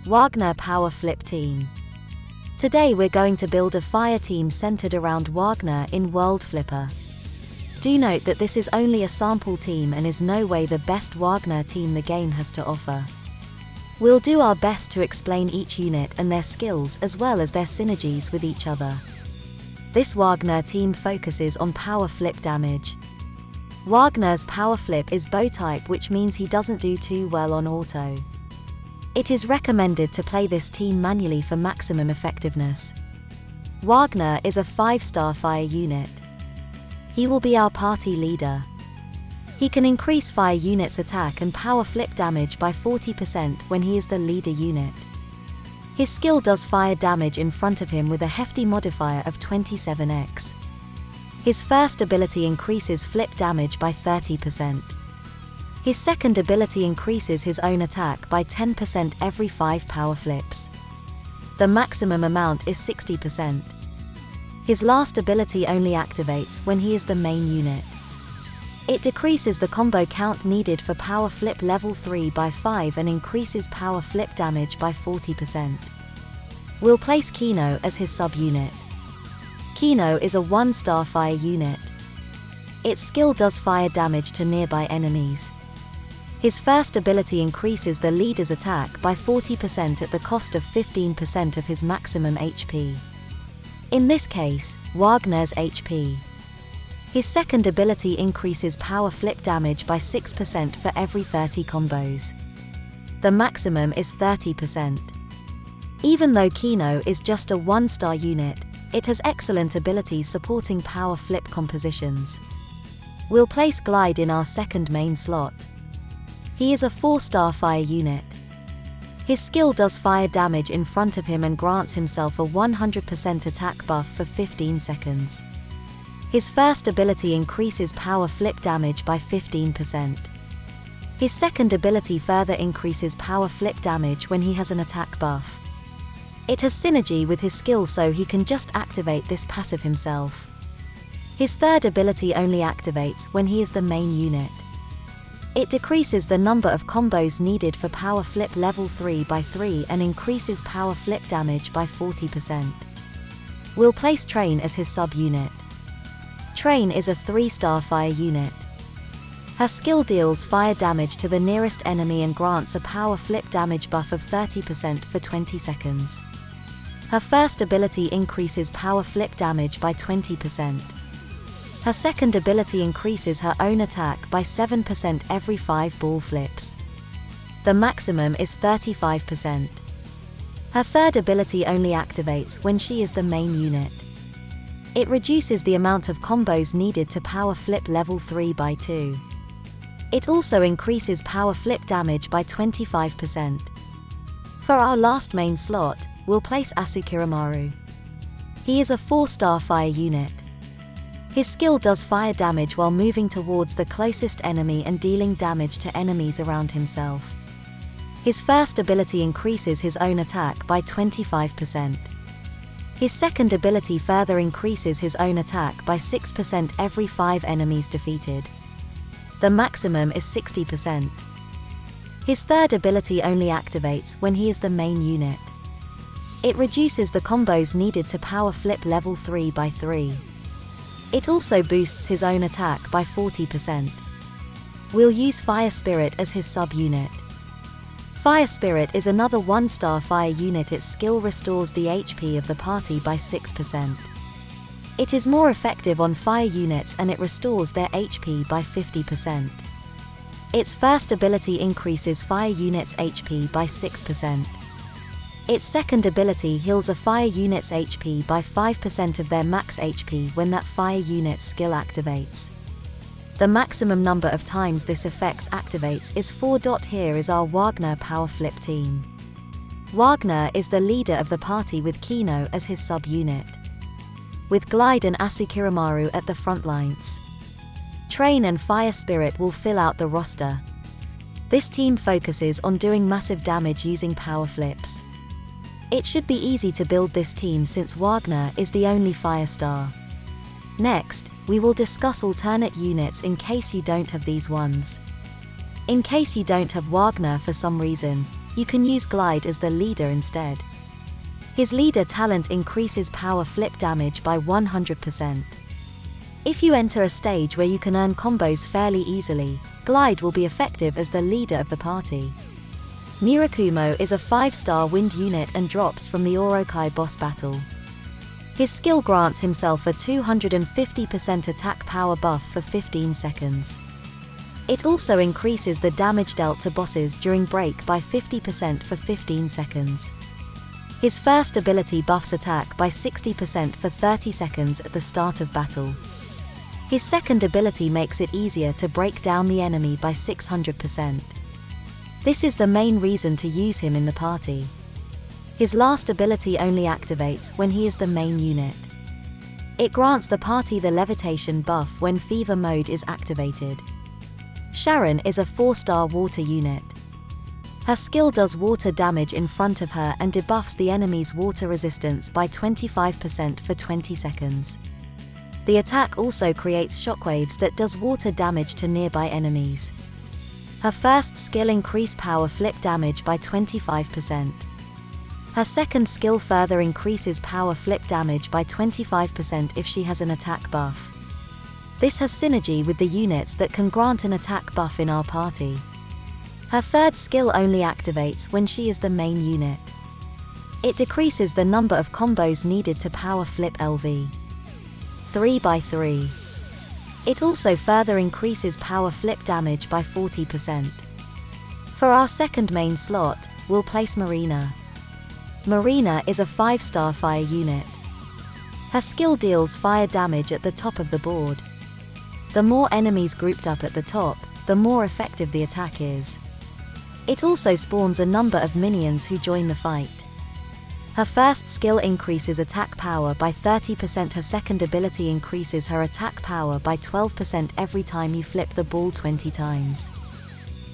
Wagner Power Flip Team. Today we're going to build a fire team centered around Wagner in World Flipper. Do note that this is only a sample team and is no way the best Wagner team the game has to offer. We'll do our best to explain each unit and their skills as well as their synergies with each other. This Wagner team focuses on power flip damage. Wagner's power flip is bow type, which means he doesn't do too well on auto. It is recommended to play this team manually for maximum effectiveness. Wagner is a 5-star fire unit. He will be our party leader. He can increase fire units' attack and power flip damage by 40% when he is the leader unit. His skill does fire damage in front of him with a hefty modifier of 27x. His first ability increases flip damage by 30%. His second ability increases his own attack by 10% every 5 power flips. The maximum amount is 60%. His last ability only activates when he is the main unit. It decreases the combo count needed for power flip level 3 by 5 and increases power flip damage by 40%. We'll place 𝐃𝐄𝐒 as his sub-unit. 𝐃𝐄𝐒 is a 1-star fire unit. Its skill does fire damage to nearby enemies. His first ability increases the leader's attack by 40% at the cost of 15% of his maximum HP. In this case, Wagner's HP. His second ability increases power flip damage by 6% for every 30 combos. The maximum is 30%. Even though 𝐃𝐄𝐒 is just a 1-star unit, it has excellent abilities supporting power flip compositions. We'll place Glide in our second main slot. He is a 4-star fire unit. His skill does fire damage in front of him and grants himself a 100% attack buff for 15 seconds. His first ability increases power flip damage by 15%. His second ability further increases power flip damage when he has an attack buff. It has synergy with his skill, so he can just activate this passive himself. His third ability only activates when he is the main unit. It decreases the number of combos needed for power flip level 3 by 3 and increases power flip damage by 40%. We'll place Train as his sub-unit. Train is a 3-star fire unit. Her skill deals fire damage to the nearest enemy and grants a power flip damage buff of 30% for 20 seconds. Her first ability increases power flip damage by 20%. Her second ability increases her own attack by 7% every 5 ball flips. The maximum is 35%. Her third ability only activates when she is the main unit. It reduces the amount of combos needed to power flip level 3 by 2. It also increases power flip damage by 25%. For our last main slot, we'll place 𝐼𝐶𝐾𝐈𝐍. He is a 4-star fire unit. His skill does fire damage while moving towards the closest enemy and dealing damage to enemies around himself. His first ability increases his own attack by 25%. His second ability further increases his own attack by 6% every 5 enemies defeated. The maximum is 60%. His third ability only activates when he is the main unit. It reduces the combos needed to power flip level 3 by 3. It also boosts his own attack by 40%. We'll use Fire Spirit as his sub-unit. Fire Spirit is another 1-star fire unit. Its skill restores the HP of the party by 6%. It is more effective on fire units and it restores their HP by 50%. Its first ability increases fire units' HP by 6%. Its second ability heals a fire unit's HP by 5% of their max HP when that fire unit's skill activates. The maximum number of times this effect activates is 4. Here is our Wagner power flip team. Wagner is the leader of the party with 𝐃𝐄𝐒 as his sub-unit. With Glide and 𝐼𝐶𝐾𝐈𝐍 at the front lines. Train and Fire Spirit will fill out the roster. This team focuses on doing massive damage using power flips. It should be easy to build this team since Wagner is the only 5-star. Next, we will discuss alternate units in case you don't have these ones. In case you don't have Wagner for some reason, you can use Glide as the leader instead. His leader talent increases power flip damage by 100%. If you enter a stage where you can earn combos fairly easily, Glide will be effective as the leader of the party. Murakumo is a 5-star wind unit and drops from the Orokai boss battle. His skill grants himself a 250% attack power buff for 15 seconds. It also increases the damage dealt to bosses during break by 50% for 15 seconds. His first ability buffs attack by 60% for 30 seconds at the start of battle. His second ability makes it easier to break down the enemy by 600%. This is the main reason to use him in the party. His last ability only activates when he is the main unit. It grants the party the levitation buff when fever mode is activated. Sharon is a 4-star water unit. Her skill does water damage in front of her and debuffs the enemy's water resistance by 25% for 20 seconds. The attack also creates shockwaves that does water damage to nearby enemies. Her first skill increases power flip damage by 25%. Her second skill further increases power flip damage by 25% if she has an attack buff. This has synergy with the units that can grant an attack buff in our party. Her third skill only activates when she is the main unit. It decreases the number of combos needed to power flip LV. 3x3. It also further increases power flip damage by 40%. For our second main slot, we'll place Marina. Marina is a 5-star fire unit. Her skill deals fire damage at the top of the board. The more enemies grouped up at the top, the more effective the attack is. It also spawns a number of minions who join the fight. Her first skill increases attack power by 30%. Her second ability increases her attack power by 12% every time you flip the ball 20 times.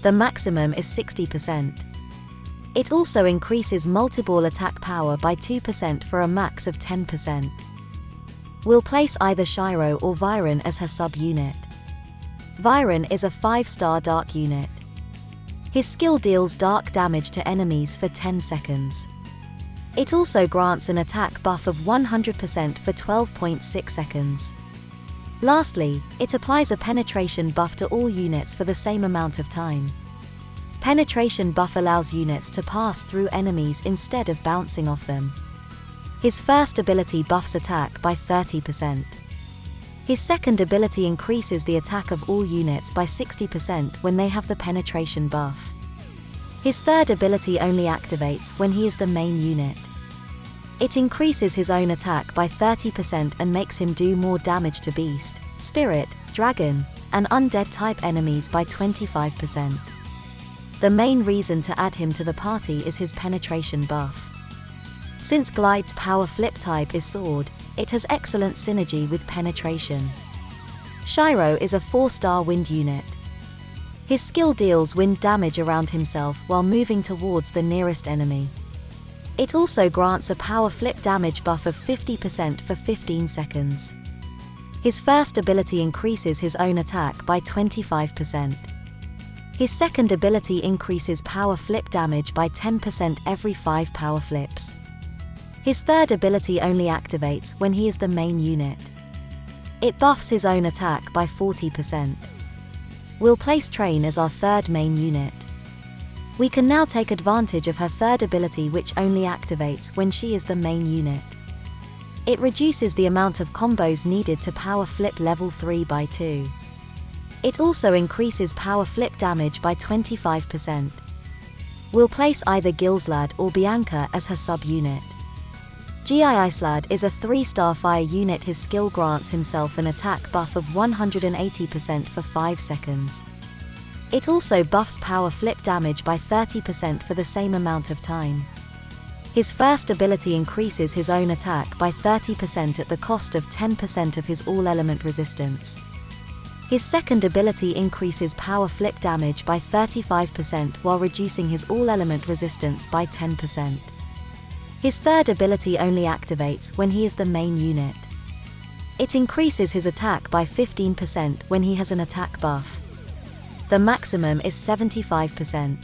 The maximum is 60%. It also increases multi-ball attack power by 2% for a max of 10%. We'll place either Shiro or Viren as her sub-unit. Viren is a 5-star dark unit. His skill deals dark damage to enemies for 10 seconds. It also grants an attack buff of 100% for 12.6 seconds. Lastly, it applies a penetration buff to all units for the same amount of time. Penetration buff allows units to pass through enemies instead of bouncing off them. His first ability buffs attack by 30%. His second ability increases the attack of all units by 60% when they have the penetration buff. His third ability only activates when he is the main unit. It increases his own attack by 30% and makes him do more damage to beast, spirit, dragon, and undead type enemies by 25%. The main reason to add him to the party is his penetration buff. Since Glide's power flip type is sword, it has excellent synergy with penetration. Shiro is a 4-star wind unit. His skill deals wind damage around himself while moving towards the nearest enemy. It also grants a power flip damage buff of 50% for 15 seconds. His first ability increases his own attack by 25%. His second ability increases power flip damage by 10% every 5 power flips. His third ability only activates when he is the main unit. It buffs his own attack by 40%. We'll place Train as our third main unit. We can now take advantage of her third ability, which only activates when she is the main unit. It reduces the amount of combos needed to power flip level 3 by 2. It also increases power flip damage by 25%. We'll place either 𝐃𝐄𝐒𝐈𝐍𝐿 or Bianca as her sub-unit. 𝐃𝐄𝐈𝐍𝐿 is a 3-star fire unit. His skill grants himself an attack buff of 180% for 5 seconds. It also buffs power flip damage by 30% for the same amount of time. His first ability increases his own attack by 30% at the cost of 10% of his all-element resistance. His second ability increases power flip damage by 35% while reducing his all-element resistance by 10%. His third ability only activates when he is the main unit. It increases his attack by 15% when he has an attack buff. The maximum is 75%.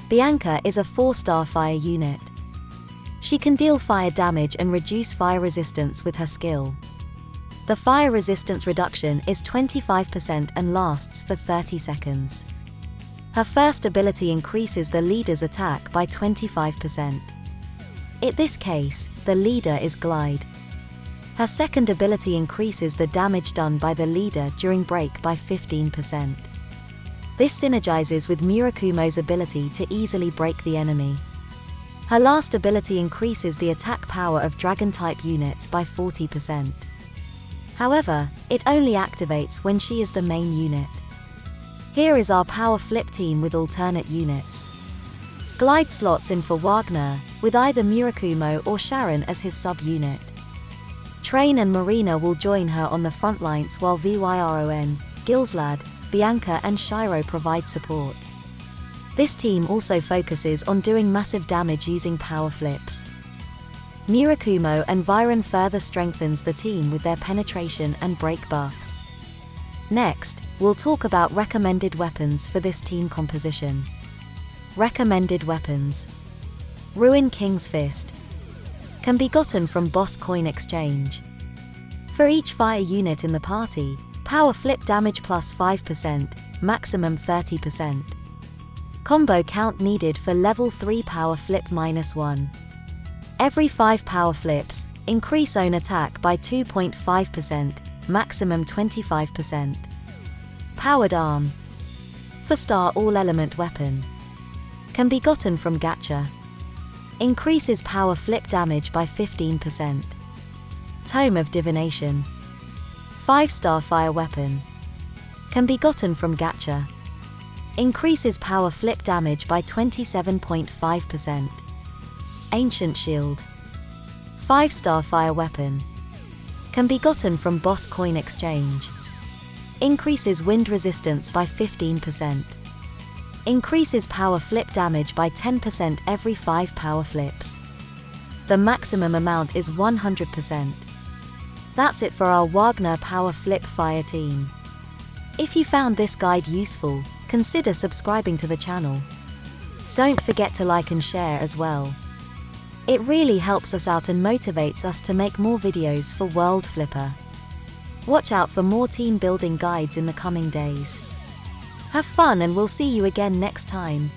Bianca is a 4-star fire unit. She can deal fire damage and reduce fire resistance with her skill. The fire resistance reduction is 25% and lasts for 30 seconds. Her first ability increases the leader's attack by 25%. In this case, the leader is Glide. Her second ability increases the damage done by the leader during break by 15%. This synergizes with Murakumo's ability to easily break the enemy. Her last ability increases the attack power of Dragon-type units by 40%. However, it only activates when she is the main unit. Here is our power flip team with alternate units. Glide slots in for Wagner, with either Murakumo or Sharon as his sub-unit. Train and Marina will join her on the front lines while Vyron, Gilslad, Bianca and Shiro provide support. This team also focuses on doing massive damage using power flips. Murakumo and Vyron further strengthens the team with their penetration and break buffs. Next, we'll talk about recommended weapons for this team composition. Recommended weapons. Ruin King's Fist. Can be gotten from Boss Coin Exchange. For each fire unit in the party, power flip damage plus 5%, maximum 30%. Combo count needed for level 3 power flip -1. Every 5 power flips, increase own attack by 2.5%, maximum 25%. Powered Arm. 4-star all-element weapon. Can be gotten from gacha. Increases power flip damage by 15%. Tome of Divination. 5-star fire weapon. Can be gotten from gacha. Increases power flip damage by 27.5%. Ancient Shield. 5-star fire weapon. Can be gotten from Boss Coin Exchange. Increases wind resistance by 15%. Increases power flip damage by 10% every 5 power flips. The maximum amount is 100%. That's it for our Wagner power flip fire team. If you found this guide useful, consider subscribing to the channel. Don't forget to like and share as well. It really helps us out and motivates us to make more videos for World Flipper. Watch out for more team building guides in the coming days. Have fun and we'll see you again next time.